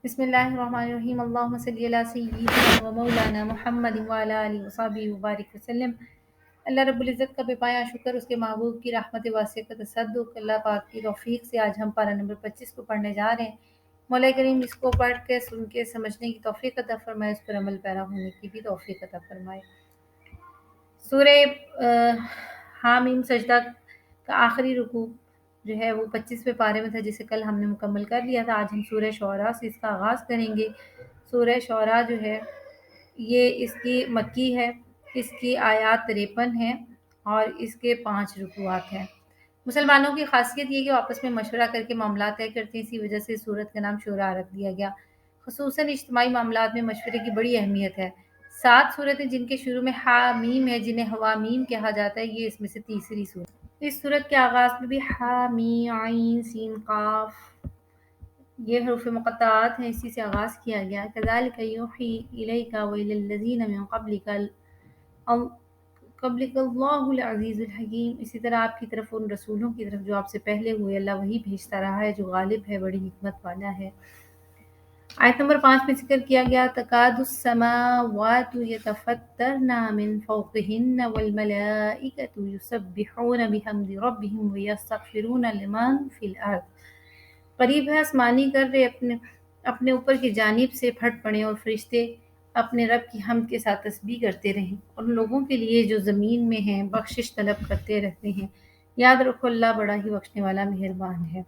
بسم اللہ الرحمن الرحیم اللہم صلی علی سیدنا و مولانا محمد وعلی آلہ وصحبہ وبارک وسلم۔ اللہ رب العزت کا بے پایا شکر، اس کے محبوب کی رحمت واسعہ کا تصدق، اللہ پاک کی توفیق سے آج ہم پارہ نمبر 25 کو پڑھنے جا رہے ہیں۔ مولا کریم اس کو پڑھ کے سن کے سمجھنے کی توفیق عطا فرمائے، اس پر عمل پیرا ہونے کی بھی توفیق عطا فرمائے۔ سورہ حامیم سجدہ کا آخری رکوع جو ہے وہ 25ویں پارے میں تھا، جسے کل ہم نے مکمل کر لیا تھا۔ آج ہم سورہ شعراء سے اس کا آغاز کریں گے۔ سورہ شعراء جو ہے یہ اس کی مکی ہے، اس کی آیات 53 ہیں اور اس کے 5 رکوعات ہیں۔ مسلمانوں کی خاصیت یہ کہ وہ آپس میں مشورہ کر کے معاملات طے کرتے ہیں، اسی وجہ سے سورت کا نام شورا رکھ دیا گیا۔ خصوصاً اجتماعی معاملات میں مشورے کی بڑی اہمیت ہے۔ 7 صورتیں جن کے شروع میں حامیم ہے، جنہیں حوامیم کہا جاتا ہے، یہ اس میں سے تیسری صورت۔ اس صورت کے آغاز میں بھی حامیم عین سین قاف یہ حروف مقطعات ہیں، اسی سے آغاز کیا گیا۔ کذالک یوحی الیک والی الذین من قبلک اللہ العزیز الحکیم، اسی طرح آپ کی طرف ان رسولوں کی طرف جو آپ سے پہلے ہوئے اللہ وہی بھیجتا رہا ہے جو غالب ہے، بڑی حکمت والا ہے۔ آیت نمبر 5 میں ذکر کیا گیا تکاد السماوات یتفطرن من فوقہن والملائکۃ یسبحون بحمد ربہم ویستغفرون لمن فی الارض۔ قریب ہے آسمانی کر اپنے اوپر کی جانب سے پھٹ پڑیں اور فرشتے اپنے رب کی حمد کے ساتھ تسبیح کرتے رہیں، اور ان لوگوں کے لیے جو زمین میں ہیں بخشش طلب کرتے رہتے ہیں۔ یاد رکھو اللہ بڑا ہی بخشنے والا مہربان ہے۔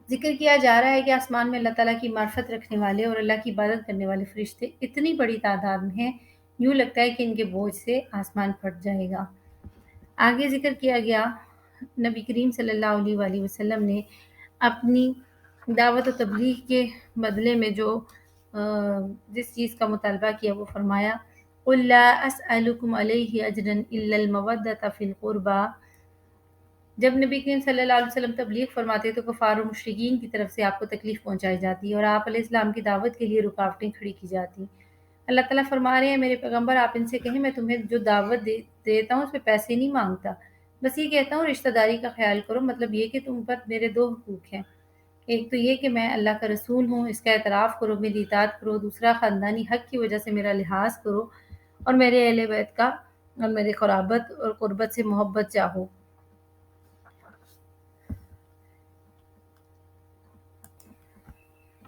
ذکر کیا جا رہا ہے کہ آسمان میں اللہ تعالیٰ کی معرفت رکھنے والے اور اللہ کی عبادت کرنے والے فرشتے اتنی بڑی تعداد میں ہیں، یوں لگتا ہے کہ ان کے بوجھ سے آسمان پھٹ جائے گا۔ آگے ذکر کیا گیا نبی کریم صلی اللہ علیہ وآلہ وسلم نے اپنی دعوت و تبلیغ کے بدلے میں جس چیز کا مطالبہ کیا وہ فرمایا قُل لَا أَسْأَلُكُمْ عَلَيْهِ أَجْرًا إِلَّا الْمَوَدَّةَ فِي الْقُرْبَى۔ جب نبی کریم صلی اللہ علیہ وسلم تبلیغ فرماتے تو کفار و مشرکین کی طرف سے آپ کو تکلیف پہنچائی جاتی اور آپ علیہ السلام کی دعوت کے لیے رکاوٹیں کھڑی کی جاتی۔ اللہ تعالیٰ فرما رہے ہیں میرے پیغمبر آپ ان سے کہیں میں تمہیں جو دعوت دیتا ہوں اس پہ پیسے نہیں مانگتا، بس یہ کہتا ہوں رشتہ داری کا خیال کرو، مطلب یہ کہ تم پر میرے 2 حقوق ہیں، ایک تو یہ کہ میں اللہ کا رسول ہوں، اس کا اعتراف کرو، میری اطاعت کرو، دوسرا خاندانی حق کی وجہ سے میرا لحاظ کرو اور میرے اہل بیت کا اور میرے قرابت اور قربت سے محبت چاہو۔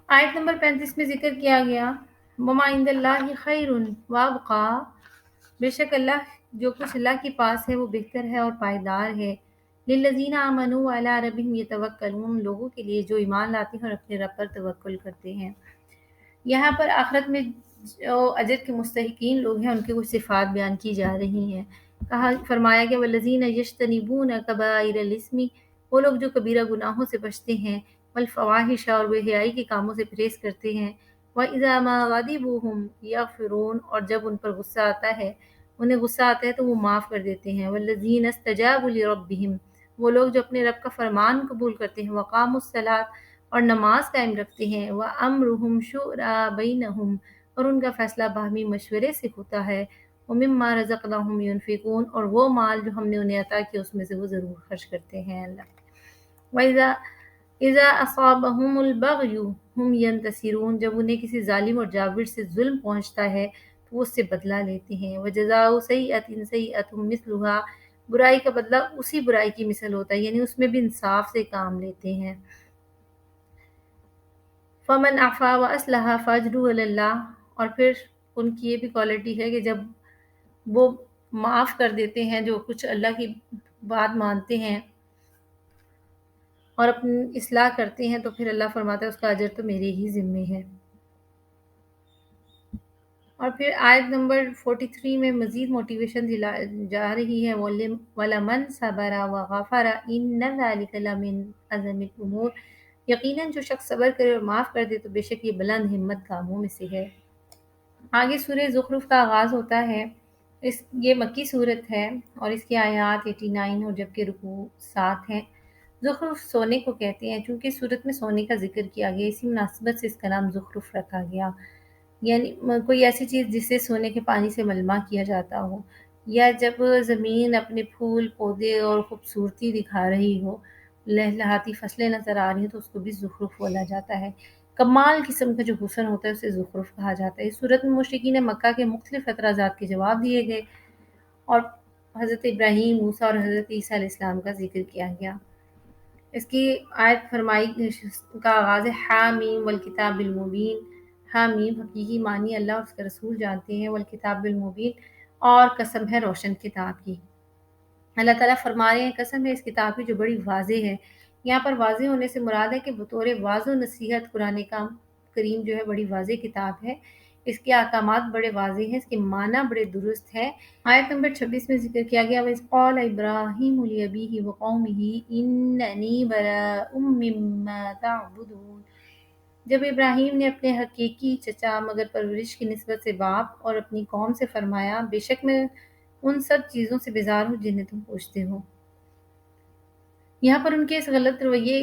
آیت نمبر 35 میں ذکر کیا گیا وما عند اللہ خیر وابقا، بے شک اللہ جو کچھ اللہ کے پاس ہے وہ بہتر ہے اور پائیدار ہے۔ للذین آمنوا وعلی ربہم یتوکلون، لوگوں کے لیے جو ایمان لاتے ہیں اور اپنے رب پر توکل کرتے ہیں۔ یہاں پر آخرت میں جو اجر کے مستحقین لوگ ہیں ان کی کچھ صفات بیان کی جا رہی ہیں۔ فرمایا کہ والذین یجتنبون کبائر الاسم، وہ لوگ جو کبیرہ گناہوں سے بچتے ہیں، والفواحش اور بے حیائی کے کاموں سے پرہیز کرتے ہیں، وَإِذَا مَا غَضِبُوا هُمْ يَغْفِرُونَ، اور جب ان پر غصہ آتا ہے انہیں غصہ آتا ہے تو وہ معاف کر دیتے ہیں۔ وَالَّذِينَ اسْتَجَابُوا لِرَبِّهِمْ، وہ لوگ جو اپنے رب کا فرمان قبول کرتے ہیں، وَقَامُوا الصَّلَاةَ، اور نماز قائم رکھتے ہیں، وَأَمْرُهُمْ شُورَىٰ بَيْنَهُمْ، اور ان کا فیصلہ باہمی مشورے سے ہوتا ہے، وَمِمَّا رَزَقْنَاهُمْ يُنْفِقُونَ، اور وہ مال جو ہم نے انہیں عطا کیا اس میں سے وہ ضرور خرچ کرتے ہیں اللہ۔ وَإِذَا أَصَابَهُمُ الْبَغْيُ هُمْ يَنْتَصِرُونَ، جب انہیں کسی ظالم اور جابر سے ظلم پہنچتا ہے تو وہ اس سے بدلہ لیتے ہیں۔ وَجَزَاءُ سَیِّئَةٍ سَیِّئَةٌ مِثْلُهَا، برائی کا بدلہ اسی برائی کی مثل ہوتا ہے، یعنی اس میں بھی انصاف سے کام لیتے ہیں۔ فَمَنْ عَفَا وَأَصْلَحَ فَأَجْرُهُ عَلَى اللَّهِ، اور پھر ان کی یہ بھی کوالٹی ہے کہ جب وہ معاف کر دیتے ہیں، جو کچھ اللہ کی بات مانتے ہیں اور اپنی اصلاح کرتے ہیں، تو پھر اللہ فرماتا ہے اس کا اجر تو میرے ہی ذمے ہے۔ اور پھر آیت نمبر 43 میں مزید موٹیویشن جا رہی ہے وَلَمَنْ صَبَرَ وَغَفَرَ إِنَّ ذَلِكَ لَمِنْ عَزْمِ الْأُمُورِ، یقیناً جو شخص صبر کرے اور معاف کر دے تو بے شک یہ بلند ہمت کاموں میں سے ہے۔ آگے سورہ زخرف کا آغاز ہوتا ہے، یہ مکی صورت ہے اور اس کی آیات 89 اور جبکہ رکوع 7 ہیں۔ زخرف سونے کو کہتے ہیں، چونکہ صورت میں سونے کا ذکر کیا گیا اسی مناسبت سے اس کا نام زخرف رکھا گیا، یعنی کوئی ایسی چیز جس سے سونے کے پانی سے ملمہ کیا جاتا ہو، یا جب زمین اپنے پھول پودے اور خوبصورتی دکھا رہی ہو، لہلہاتی فصلیں نظر آ رہی ہیں تو اس کو بھی زخرف بولا جاتا ہے۔ کمال قسم کا جو حسن ہوتا ہے اسے زخرف کہا جاتا ہے۔ اس صورت میں مشرکین مکہ کے مختلف اعتراضات کے جواب دیے گئے اور حضرت ابراہیم، موسیٰ اور حضرت عیسیٰ علیہ السلام کا ذکر کیا گیا۔ اس کی آیت فرمائی کا آغاز ہے حامیم والکتاب المبین۔ حامیم حقیقی معنی اللہ اور اس کا رسول جانتے ہیں، والکتاب المبین اور قسم ہے روشن کتاب کی۔ اللہ تعالیٰ فرما رہے ہیں قسم ہے اس کتاب کی جو بڑی واضح ہے۔ یہاں پر واضح ہونے سے مراد ہے کہ بطور واضح و نصیحت قرآن کریم جو ہے بڑی واضح کتاب ہے، اس کے احکامات بڑے واضح ہیں، اس کے معنی بڑے درست ہے۔ آیت نمبر 26 میں ذکر کیا گیا وَإِذْ قَالَ إِبْرَاهِيمُ لِأَبِيهِ وَقَوْمِهِ إِنَّنِي بَرَاءٌ مِّمَّا تَعْبُدُونَ، جب ابراہیم نے اپنے حقیقی چچا مگر پرورش کی نسبت سے باپ اور اپنی قوم سے فرمایا بے شک میں ان سب چیزوں سے بیزار ہوں جنہیں تم پوچھتے ہو۔ یہاں پر ان کے اس غلط رویے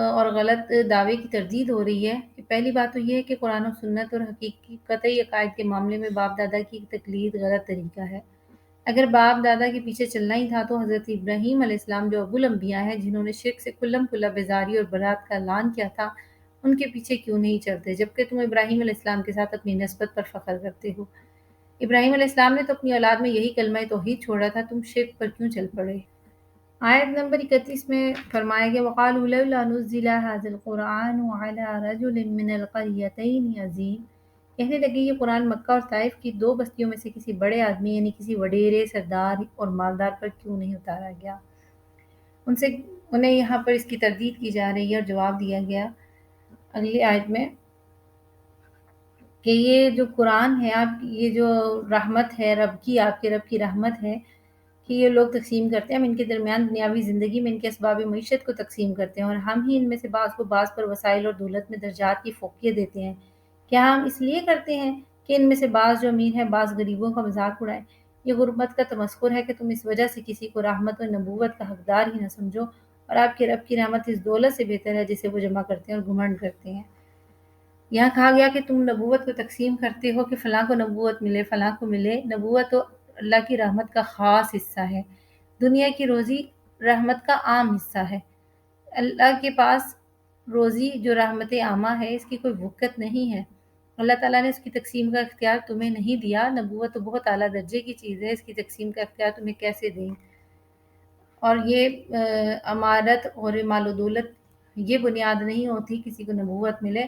اور غلط دعوے کی تردید ہو رہی ہے کہ پہلی بات تو یہ ہے کہ قرآن و سنت اور حقیقی قطعی عقائد کے معاملے میں باپ دادا کی تقلید غلط طریقہ ہے۔ اگر باپ دادا کے پیچھے چلنا ہی تھا تو حضرت ابراہیم علیہ السلام جو ابو الانبیاء ہیں، جنہوں نے شرک سے کلم کلا بیزاری اور برات کا اعلان کیا تھا، ان کے پیچھے کیوں نہیں چلتے جبکہ تم ابراہیم علیہ السلام کے ساتھ اپنی نسبت پر فخر کرتے ہو؟ ابراہیم علیہ السلام نے تو اپنی اولاد میں یہی کلمہ توحید چھوڑا تھا، تم شرک پر کیوں چل پڑے؟ آیت نمبر 31 میں فرمایا گیا وَقَالُوا لَوْلَا نُزِّلَ هَٰذَا الْقُرْآنُ عَلَىٰ رَجُلٍ مِّنَ الْقَرْيَتَيْنِ عَظِيمٍ، کہنے لگے یہ قرآن مکہ اور طائف کی دو بستیوں میں سے کسی بڑے آدمی یعنی کسی وڈیرے سردار اور مالدار پر کیوں نہیں اتارا گیا۔ انہیں یہاں پر اس کی تردید کی جا رہی ہے اور جواب دیا گیا اگلی آیت میں کہ یہ جو قرآن ہے آپ یہ جو رحمت ہے رب کی رحمت ہے کہ یہ لوگ تقسیم کرتے ہیں، ہم ان کے درمیان دنیاوی زندگی میں ان کے اسباب معیشت کو تقسیم کرتے ہیں اور ہم ہی ان میں سے بعض کو بعض پر وسائل اور دولت میں درجات کی فوقیت دیتے ہیں۔ کیا ہم اس لیے کرتے ہیں کہ ان میں سے بعض جو امیر ہیں بعض غریبوں کا مذاق اڑائیں؟ یہ غربت کا تمسخر ہے کہ تم اس وجہ سے کسی کو رحمت و نبوت کا حقدار ہی نہ سمجھو، اور آپ کے رب کی رحمت اس دولت سے بہتر ہے جسے وہ جمع کرتے ہیں اور گھمنڈ کرتے ہیں۔ یہاں کہا گیا کہ تم نبوت کو تقسیم کرتے ہو کہ فلاں کو نبوت ملے فلاں کو ملے۔ نبوت تو اللہ کی رحمت کا خاص حصہ ہے، دنیا کی روزی رحمت کا عام حصہ ہے۔ اللہ کے پاس روزی جو رحمت عامہ ہے اس کی کوئی وقت نہیں ہے۔ اللہ تعالیٰ نے اس کی تقسیم کا اختیار تمہیں نہیں دیا۔ نبوت تو بہت اعلیٰ درجے کی چیز ہے، اس کی تقسیم کا اختیار تمہیں کیسے دیں؟ اور یہ امارت اور مال و دولت یہ بنیاد نہیں ہوتی کسی کو نبوت ملے۔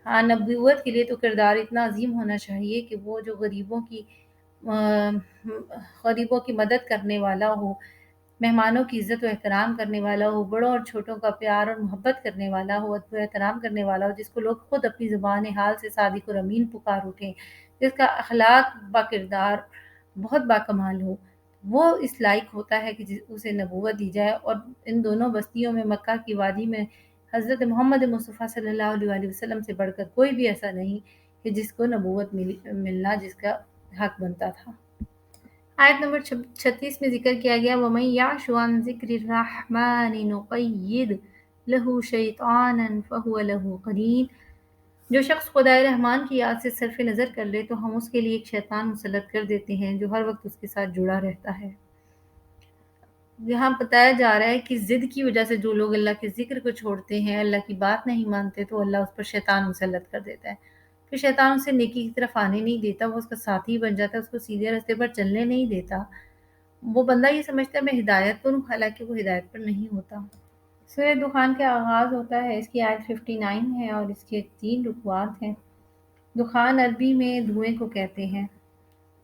ہاں نبوت کے لیے تو کردار اتنا عظیم ہونا چاہیے کہ وہ جو غریبوں کی مدد کرنے والا ہو، مہمانوں کی عزت و احترام کرنے والا ہو، بڑوں اور چھوٹوں کا پیار اور محبت کرنے والا ہو، ادب و احترام کرنے والا ہو، جس کو لوگ خود اپنی زبان حال سے صادق اور امین پکار اٹھیں، جس کا اخلاق با کردار بہت باکمال ہو، وہ اس لائق ہوتا ہے کہ اسے نبوت دی جائے۔ اور ان دونوں بستیوں میں مکہ کی وادی میں حضرت محمد مصطفیٰ صلی اللہ علیہ وسلم سے بڑھ کر کوئی بھی ایسا نہیں کہ جس کو نبوت ملنا جس کا حق بنتا تھا۔ آیت نمبر 36 میں ذکر کیا گیا وَمَن يَعْشُ عَن ذِكْرِ الرَّحْمَنِ نُقَيِّضْ لَهُ شَيْطَانًا فَهُوَ لَهُ قَرِينٌ، جو شخص خدائے رحمان کی یاد سے صرف نظر کر لے تو ہم اس کے لیے ایک شیطان مسلط کر دیتے ہیں جو ہر وقت اس کے ساتھ جڑا رہتا ہے۔ یہاں بتایا جا رہا ہے کہ ضد کی وجہ سے جو لوگ اللہ کے ذکر کو چھوڑتے ہیں، اللہ کی بات نہیں مانتے، تو اللہ اس پر شیطان مسلط کر دیتا ہے۔ پھر شیطان اسے نیکی کی طرف آنے نہیں دیتا، وہ اس کا ساتھی بن جاتا ہے، اس کو سیدھے راستے پر چلنے نہیں دیتا۔ وہ بندہ یہ سمجھتا ہے میں ہدایت پر ہوں، حالانکہ وہ ہدایت پر نہیں ہوتا۔ سورہ دخان کا آغاز ہوتا ہے، اس کی آیت 59 ہے اور اس کے 3 رکوعات ہیں۔ دخان عربی میں دھوئیں کو کہتے ہیں۔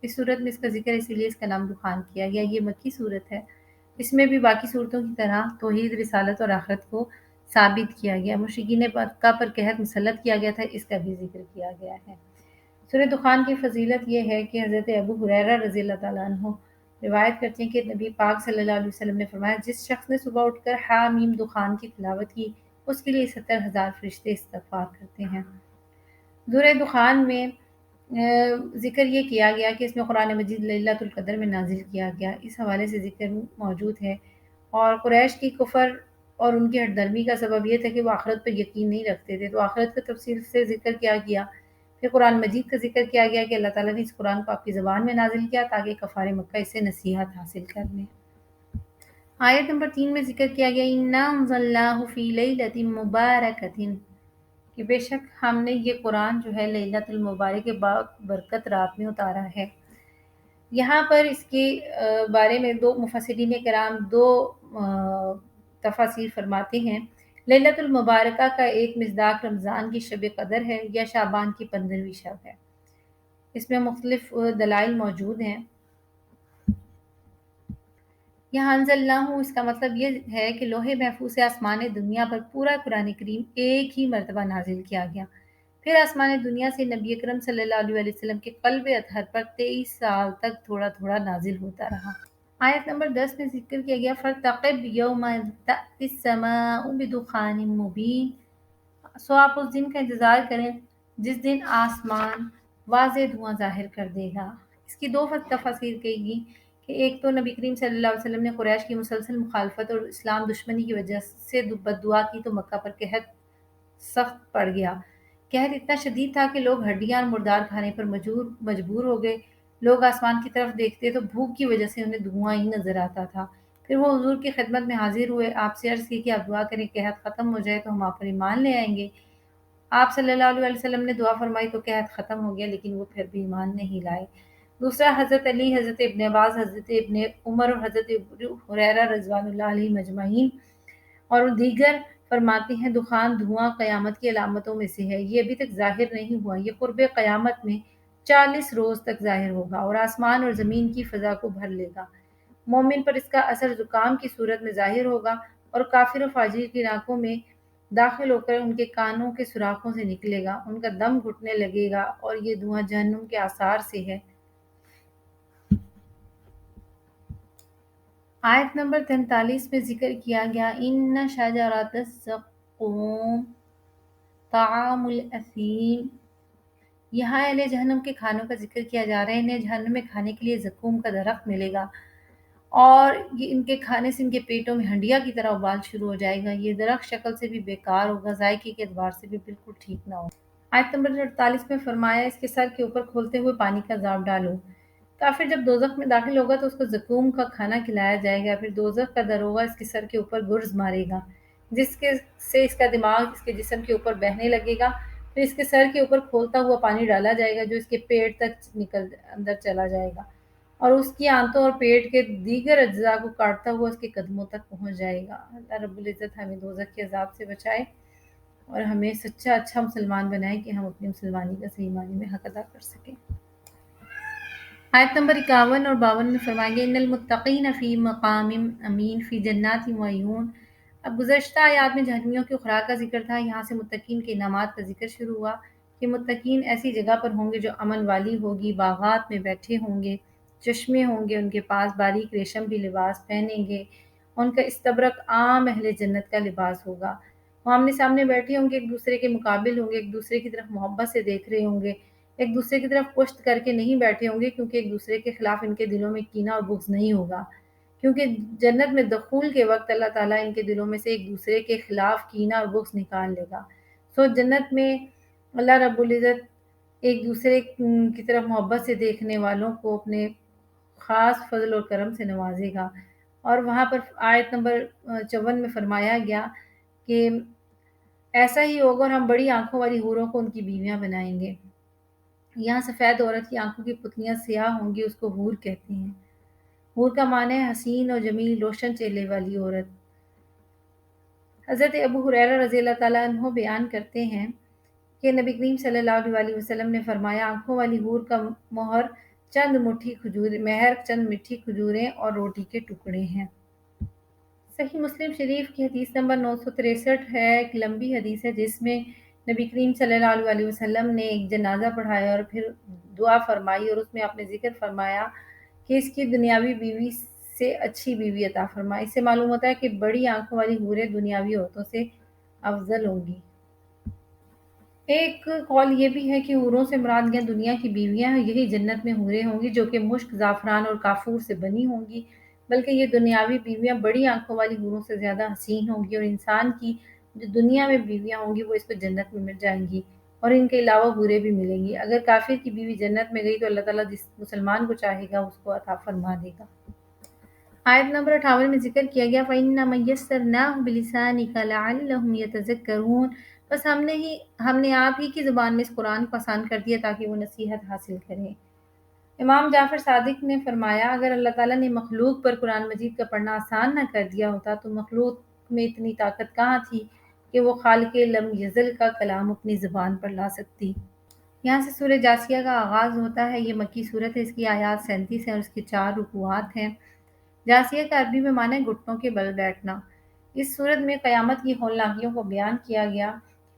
اس صورت میں اس کا ذکر اسی لیے اس کا نام دخان کیا گیا۔ یہ مکی صورت ہے، اس میں بھی باقی صورتوں کی طرح توحید، رسالت اور آخرت کو ثابت کیا گیا۔ مشرکین مکہ پر قحط مسلط کیا گیا تھا، اس کا بھی ذکر کیا گیا ہے۔ سورہ دخان کی فضیلت یہ ہے کہ حضرت ابو ہریرہ رضی اللہ تعالیٰ عنہ روایت کرتے ہیں کہ نبی پاک صلی اللہ علیہ وسلم نے فرمایا جس شخص نے صبح اٹھ کر حامیم دخان کی تلاوت کی اس کے لیے 70,000 فرشتے استغفار کرتے ہیں۔ سورہ دخان میں ذکر یہ کیا گیا کہ اس میں قرآن مجید لیلۃ القدر میں نازل کیا گیا، اس حوالے سے ذکر موجود ہے۔ اور قریش کی کفر اور ان کی ہٹ درمی کا سبب یہ تھا کہ وہ آخرت پر یقین نہیں رکھتے تھے، تو آخرت کا تفصیل سے ذکر کیا گیا۔ پھر قرآن مجید کا ذکر کیا گیا کہ اللہ تعالیٰ نے اس قرآن کو آپ کی زبان میں نازل کیا تاکہ کفار مکہ اس سے نصیحت حاصل کر لیں۔ آیت نمبر 3 میں ذکر کیا گیا اِنَّا أَنزَلْنَاهُ فِي لَيْلَةٍ مُبَارَكَةٍ، کہ بے شک ہم نے یہ قرآن جو ہے لیلۃ المبارک کے برکت رات میں اتارا ہے۔ یہاں پر اس کے بارے میں دو مفسرین کرام دو تفاسیر فرماتے ہیں۔ لیلۃ المبارکہ کا ایک مصداق رمضان کی شب قدر ہے یا شعبان کی 15ویں شب ہے۔ اس میں مختلف دلائل موجود ہیں۔ یہاں انزلناہ اس کا مطلب یہ ہے کہ لوح محفوظ سے آسمان دنیا پر پورا قرآن کریم ایک ہی مرتبہ نازل کیا گیا، پھر آسمان دنیا سے نبی اکرم صلی اللہ علیہ وسلم کے قلب اطہر پر 23 سال تک تھوڑا تھوڑا نازل ہوتا رہا۔ آیت نمبر 10 میں ذکر کیا گیا فَارْتَقِبْ یَوْمَ تَأْتِی السَّمَاءُ بِدُخَانٍ مُبِینٍ، سو آپ اس دن کا انتظار کریں جس دن آسمان واضح دھواں ظاہر کر دے گا۔ اس کی دو تفاسیر کہی گئی کہ ایک تو نبی کریم صلی اللہ علیہ وسلم نے قریش کی مسلسل مخالفت اور اسلام دشمنی کی وجہ سے بد دعا کی تو مکہ پر قحط سخت پڑ گیا۔ قحط اتنا شدید تھا کہ لوگ ہڈیاں اور مردار کھانے پر مجبور ہو گئے۔ لوگ آسمان کی طرف دیکھتے تو بھوک کی وجہ سے انہیں دھواں ہی نظر آتا تھا۔ پھر وہ حضور کی خدمت میں حاضر ہوئے، آپ سے عرض کی کہ آپ دعا کریں قحط ختم ہو جائے تو ہم آپ پر ایمان لے آئیں گے۔ آپ صلی اللہ علیہ وسلم نے دعا فرمائی تو قحط ختم ہو گیا، لیکن وہ پھر بھی ایمان نہیں لائے۔ دوسرا حضرت علی، حضرت ابن عباس، حضرت ابن عمر اور حضرت ابو ہریرہ رضوان اللہ علیہ مجمعین اور دیگر فرماتے ہیں دخان دھواں قیامت کی علامتوں میں سے ہے، یہ ابھی تک ظاہر نہیں ہوا، یہ قرب قیامت میں 40 روز تک ظاہر ہوگا اور آسمان اور زمین کی فضا کو بھر لے گا۔ مومن پر اس کا اثر زکام کی صورت میں ظاہر ہوگا اور کافر و فاجر کی ناکوں میں داخل ہو کر ان کے کانوں کے سوراخوں سے نکلے گا، ان کا دم گھٹنے لگے گا اور یہ دھواں جہنم کے آثار سے ہے۔ آیت نمبر 43 میں ذکر کیا گیا ان شجرۃ الزقوم طعام الاثیم، یہاں اہل جہنم کے کھانوں کا ذکر کیا جا رہا ہے۔ انہیں جہنم میں کھانے کے لیے زقوم کا درخت ملے گا اور یہ ان کے کھانے سے ان کے پیٹوں میں ہنڈیا کی طرح ابال شروع ہو جائے گا۔ یہ درخت شکل سے بھی بیکار ہوگا، ذائقے کے اعتبار سے بھی بالکل ٹھیک نہ ہوگا۔ آیت نمبر 48 میں فرمایا اس کے سر کے اوپر کھولتے ہوئے پانی کا عذاب ڈالو۔ کافر جب دوزخ میں داخل ہوگا تو اس کو زقوم کا کھانا کھلایا جائے گا، پھر دوزخ کا دروغہ اس کے سر کے اوپر گرز مارے گا جس سے اس کا دماغ اس کے جسم کے اوپر بہنے لگے گا، پھر اس کے سر کے اوپر کھولتا ہوا پانی ڈالا جائے گا جو اس کے پیٹ تک اندر چلا جائے گا اور اس کی آنتوں اور پیٹ کے دیگر اجزاء کو کاٹتا ہوا اس کے قدموں تک پہنچ جائے گا۔ اللہ رب العزت ہمیں دوزخ کے عذاب سے بچائے اور ہمیں سچا اچھا مسلمان بنائے کہ ہم اپنی مسلمانی کا صحیح معنی میں حق ادا کر سکیں۔ آیت نمبر 51 اور 52 میں فرمائیں گے ان المتقین فی مقام امین فی جنات و عیون۔ اب گزشتہ آیات میں جہنمیوں کی خوراک کا ذکر تھا، یہاں سے متقین کے انعامات کا ذکر شروع ہوا کہ متقین ایسی جگہ پر ہوں گے جو امن والی ہوگی، باغات میں بیٹھے ہوں گے، چشمے ہوں گے ان کے پاس، باریک ریشم بھی لباس پہنیں گے، ان کا استبرق عام اہل جنت کا لباس ہوگا۔ وہ آمنے سامنے بیٹھے ہوں گے، ایک دوسرے کے مقابل ہوں گے، ایک دوسرے کی طرف محبت سے دیکھ رہے ہوں گے، ایک دوسرے کی طرف پشت کر کے نہیں بیٹھے ہوں گے کیونکہ ایک دوسرے کے خلاف ان کے دلوں میں کینہ اور بغض نہیں ہوگا، کیونکہ جنت میں دخول کے وقت اللہ تعالیٰ ان کے دلوں میں سے ایک دوسرے کے خلاف کینہ اور بغض نکال لے گا۔ سو جنت میں اللہ رب العزت ایک دوسرے کی طرف محبت سے دیکھنے والوں کو اپنے خاص فضل اور کرم سے نوازے گا۔ اور وہاں پر آیت نمبر 54 میں فرمایا گیا کہ ایسا ہی ہوگا اور ہم بڑی آنکھوں والی حوروں کو ان کی بیویاں بنائیں گے۔ یہاں سفید عورت کی آنکھوں کی پتلیاں سیاہ ہوں گی، اس کو حور کہتے ہیں۔ حور کا معنی ہے حسین اور جمیل روشن چہرے والی عورت۔ حضرت ابو ہریرہ رضی اللہ تعالیٰ عنہ بیان کرتے ہیں کہ نبی کریم صلی اللہ علیہ وسلم نے فرمایا آنکھوں والی حور کا مہر چند میٹھی کھجوریں اور روٹی کے ٹکڑے ہیں۔ صحیح مسلم شریف کی حدیث نمبر 963 ہے، ایک لمبی حدیث ہے جس میں نبی کریم صلی اللہ علیہ وسلم نے ایک جنازہ پڑھایا اور پھر دعا فرمائی اور اس میں آپ نے ذکر فرمایا کہ اس کی دنیاوی بیوی سے اچھی بیوی عطا فرمائے۔ اس سے معلوم ہوتا ہے کہ بڑی آنکھوں والی حوریں دنیاوی عورتوں سے افضل ہوں گی۔ ایک قول یہ بھی ہے کہ حوروں سے مراد یہاں دنیا کی بیویاں ہیں، یہی جنت میں حوریں ہوں گی جو کہ مشک، زعفران اور کافور سے بنی ہوں گی، بلکہ یہ دنیاوی بیویاں بڑی آنکھوں والی حوروں سے زیادہ حسین ہوں گی اور انسان کی جو دنیا میں بیویاں ہوں گی وہ اس کو جنت میں مل جائیں گی اور ان کے علاوہ حوریں بھی ملیں گی۔ اگر کافر کی بیوی جنت میں گئی تو اللہ تعالیٰ جس مسلمان کو چاہے گا اس کو عطا فرما دے گا۔ آیت نمبر 58 میں ذکر کیا گیا فَإِنَّمَا يَسَّرْنَاهُ بِلِسَانِكَ لَعَلَّهُمْ يَتَذَكَّرُونَ، بس ہم نے آپ ہی کی زبان میں اس قرآن کو آسان کر دیا تاکہ وہ نصیحت حاصل کریں۔ امام جعفر صادق نے فرمایا اگر اللہ تعالیٰ نے مخلوق پر قرآن مجید کا پڑھنا آسان نہ کر دیا ہوتا تو مخلوق میں اتنی طاقت کہاں تھی کہ وہ خالق لم یزل کا کلام اپنی زبان پر لا سکتی۔ یہاں سے سورہ جاسیہ کا آغاز ہوتا ہے۔ یہ مکی صورت ہے، اس کی آیات 37 ہیں اور اس کے 4 رکوعات ہیں۔ جاسیہ کا عربی میں معنی ہے گھٹنوں کے بل بیٹھنا۔ اس صورت میں قیامت کی ہولناکیوں کو بیان کیا گیا۔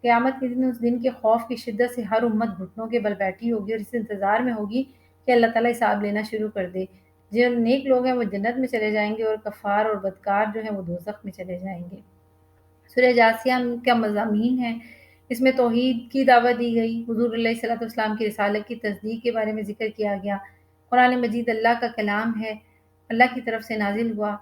قیامت کے دن اس دن کے خوف کی شدت سے ہر امت گھٹنوں کے بل بیٹھی ہوگی اور اس انتظار میں ہوگی کہ اللہ تعالیٰ حساب لینا شروع کر دے۔ جو نیک لوگ ہیں وہ جنت میں چلے جائیں گے اور کفار اور بدکار جو ہیں وہ دوزخ میں چلے جائیں گے۔ سورہ جاسیہ کا مضامین ہے، اس میں توحید کی دعوت دی گئی، حضور علیہ الصلوۃ والسلام کی رسالت کی تصدیق کے بارے میں ذکر کیا گیا۔ قرآن مجید اللہ کا کلام ہے، اللہ کی طرف سے نازل ہوا،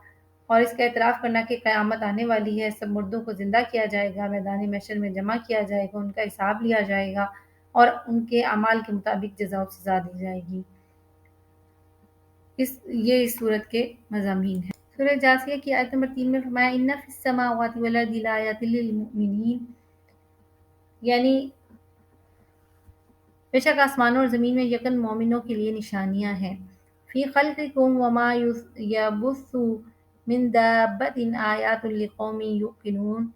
اور اس کا اعتراف کرنا کہ قیامت آنے والی ہے، سب مردوں کو زندہ کیا جائے گا، میدان محشر میں جمع کیا جائے گا، ان کا حساب لیا جائے گا اور ان کے اعمال کے مطابق جزا و سزا دی جائے گی۔ یہ اس صورت کے مضامین ہیں۔ سورہ جاسیہ کی آیت نمبر 3 میں فرمایا ان فی السماوات والارض لآیات للمؤمنین، یعنی بے شک آسمانوں اور زمین میں یقین مومنوں کے لیے نشانیاں ہیں۔ فی خلقکم وما یبث من دابۃ آیات لقوم یوقنون،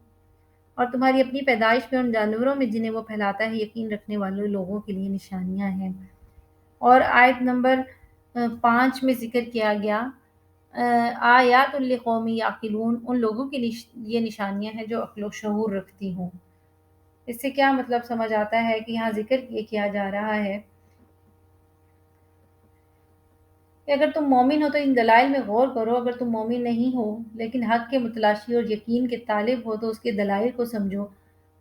اور تمہاری اپنی پیدائش میں ان جانوروں میں جنہیں وہ پھیلاتا ہے یقین رکھنے والے لوگوں کے لیے نشانیاں ہیں۔ اور آیت نمبر 5 میں ذکر کیا گیا آیات لقوم یعقلون، ان لوگوں کے لیے یہ نشانیاں ہیں جو عقل و شعور رکھتی ہوں۔ اس سے کیا مطلب سمجھ آتا ہے کہ یہاں ذکر یہ کیا جا رہا ہے کہ اگر تم مومن ہو تو ان دلائل میں غور کرو، اگر تم مومن نہیں ہو لیکن حق کے متلاشی اور یقین کے طالب ہو تو اس کے دلائل کو سمجھو،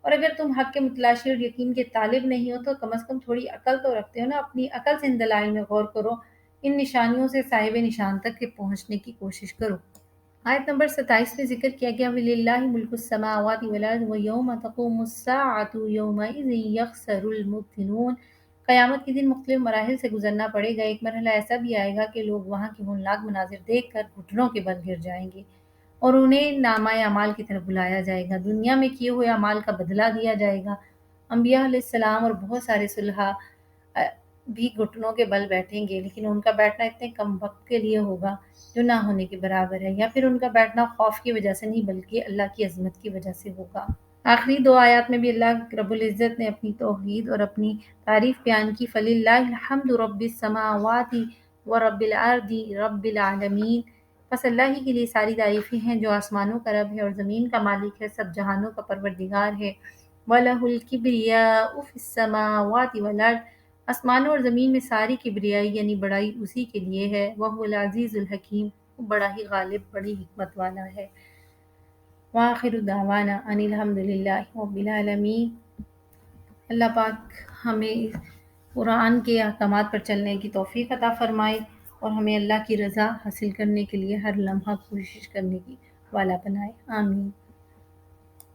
اور اگر تم حق کے متلاشی اور یقین کے طالب نہیں ہو تو کم از کم تھوڑی عقل تو رکھتے ہو نا، اپنی عقل سے ان دلائل میں غور کرو، ان نشانیوں سے صاحب نشان تک کے پہنچنے کی کوشش کرو۔ آیت نمبر 27 میں ذکر کیا گیا وَلِلَّهِ مُلْكُ السَّمَاوَاتِ وَالْأَرْضِ وَيَوْمَ تَقُومُ السَّاعَةُ يَوْمَئِذٍ يَخْسَرُ الْمُبْطِلُونَ، قیامت کے دن مختلف مراحل سے گزرنا پڑے گا، ایک مرحلہ ایسا بھی آئے گا کہ لوگ وہاں کے ہولناک مناظر دیکھ کر گھٹنوں کے بل گر جائیں گے اور انہیں نامہ اعمال کی طرف بلایا جائے گا، دنیا میں کیے ہوئے اعمال کا بدلہ دیا جائے گا۔ انبیاء علیہ السلام اور بہت سارے صلحاء بھی گھٹنوں کے بل بیٹھیں گے، لیکن ان کا بیٹھنا اتنے کم وقت کے لیے ہوگا جو نہ ہونے کے برابر ہے، یا پھر ان کا بیٹھنا خوف کی وجہ سے نہیں بلکہ اللہ کی عظمت کی وجہ سے ہوگا۔ آخری 2 آیات میں بھی اللہ رب العزت نے اپنی توحید اور اپنی تعریف بیان کی فَلِلَّهِ الْحَمْدُ رَبِّ السَّمَاوَاتِ وَرَبِّ الْأَرْضِ رَبِّ الْعَالَمِينَ، بس اللہ ہی کے لیے ساری تعریفیں ہیں جو آسمانوں کا رب ہے اور زمین کا مالک ہے، سب جہانوں کا پروردگار ہے۔ وَلَهُ الْكِبْرِيَاءُ فِي السَّمَاوَاتِ وَالْأَرْضِ، آسمانوں اور زمین میں ساری کبریائی یعنی بڑائی اسی کے لیے ہے۔ وَهُوَ الْعَزِيزُ الْحَكِيمُ، وہ بڑا ہی غالب، بڑی حکمت والا ہے۔ وآخر دعوانا ان الحمد للہ رب العالمین۔ اللہ پاک ہمیں قرآن کے احکامات پر چلنے کی توفیق عطا فرمائے اور ہمیں اللہ کی رضا حاصل کرنے کے لیے ہر لمحہ کوشش کرنے کی والا بنائے، آمین۔